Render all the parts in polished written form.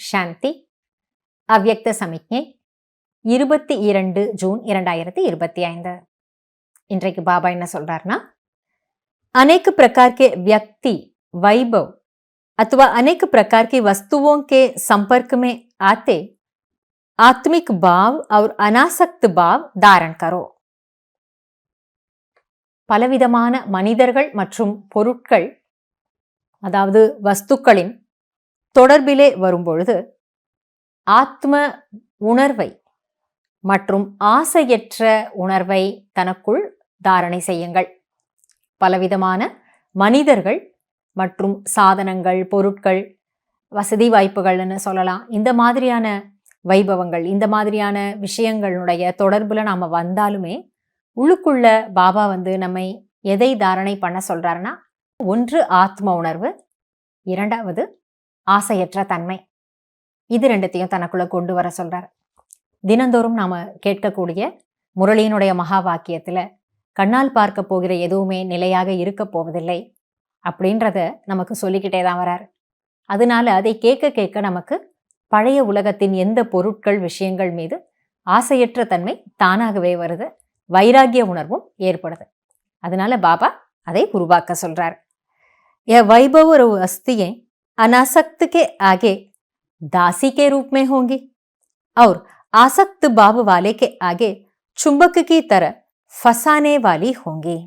சாந்தி. அவ்யக்த சமிக்ஞை 22 ஜூன் 2025. இன்றைக்கு பாபா என்ன சொல்றாருன்னா, अनेक प्रकार के व्यक्ति, वैभव अथवा अनेक प्रकार की वस्तुओं के संपर्क में आते आत्मिक भाव और अनासक्त भाव धारण करो. பலவிதமான மனிதர்கள் மற்றும் பொருட்கள், அதாவது வஸ்துக்களின் தொடர்பிலே வரும்பொழுது ஆத்ம உணர்வை மற்றும் ஆசையற்ற உணர்வை தனக்குள் தாரணை செய்யுங்கள். பலவிதமான மனிதர்கள் மற்றும் சாதனங்கள், பொருட்கள், வசதி வாய்ப்புகள்னு சொல்லலாம். இந்த மாதிரியான வைபவங்கள், இந்த மாதிரியான விஷயங்களுடைய தொடர்புல நாம் வந்தாலுமே உள்ளுக்குள்ள பாபா நம்மை எதை தாரணை பண்ண சொல்றாருன்னா, ஒன்று ஆத்ம உணர்வு, இரண்டாவது ஆசையற்ற தன்மை. இது ரெண்டுத்தையும் தனக்குள்ள கொண்டு வர சொல்றார். தினந்தோறும் நாம கேட்கக்கூடிய முரளியினுடைய மகா வாக்கியத்துல கண்ணால் பார்க்க போகிற எதுவுமே நிலையாக இருக்க போவதில்லை அப்படின்றத நமக்கு சொல்லிக்கிட்டே தான் வரார். அதனால அதை கேட்க கேட்க நமக்கு பழைய உலகத்தின் எந்த பொருட்கள், விஷயங்கள் மீது ஆசையற்ற தன்மை தானாகவே வருது, வைராகிய உணர்வும் ஏற்படுது. அதனால பாபா அதை உருவாக்க சொல்றார். यह वैभव और वस्तुएं अनासक्त के आगे दासी के रूप में होंगी और आसक्त भाव वाले के आगे चुंबक की तरह फसाने वाली होंगी.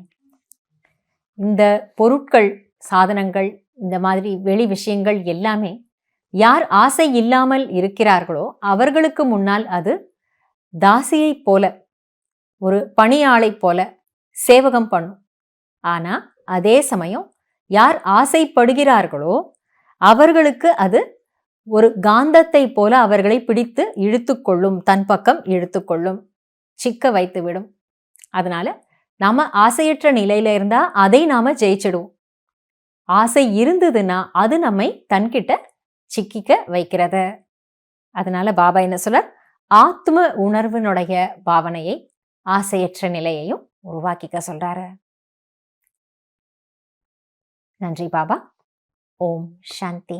இந்த பொருட்கள், சாதனங்கள், இந்த மாதிரி வெளி விஷயங்கள் எல்லாமே யார் ஆசை இல்லாமல் இருக்கிறார்களோ அவர்களுக்கு முன்னால் அது தாசியைப் போல, ஒரு பணியாளை போல சேவகம் பண்ணும். ஆனா அதே சமயம் யார் ஆசைப்படுகிறார்களோ அவர்களுக்கு அது ஒரு காந்தத்தை போல அவர்களை பிடித்து இழுத்துக்கொள்ளும், தன் பக்கம் இழுத்துக்கொள்ளும், சிக்க வைத்து விடும். அதனால நாம ஆசையற்ற நிலையில இருந்தா அதை நாம ஜெயிச்சிடுவோம். ஆசை இருந்ததுன்னா அது நம்மை தன்கிட்ட சிக்கிக்க வைக்கிறது. அதனால பாபா என்ன சொல்றார், ஆத்ம உணர்வினுடைய பாவனையை, ஆசையற்ற நிலையையும் உருவாக்கிக்க சொல்றாரு. நன்றி பாபா. ஓம் சாந்தி.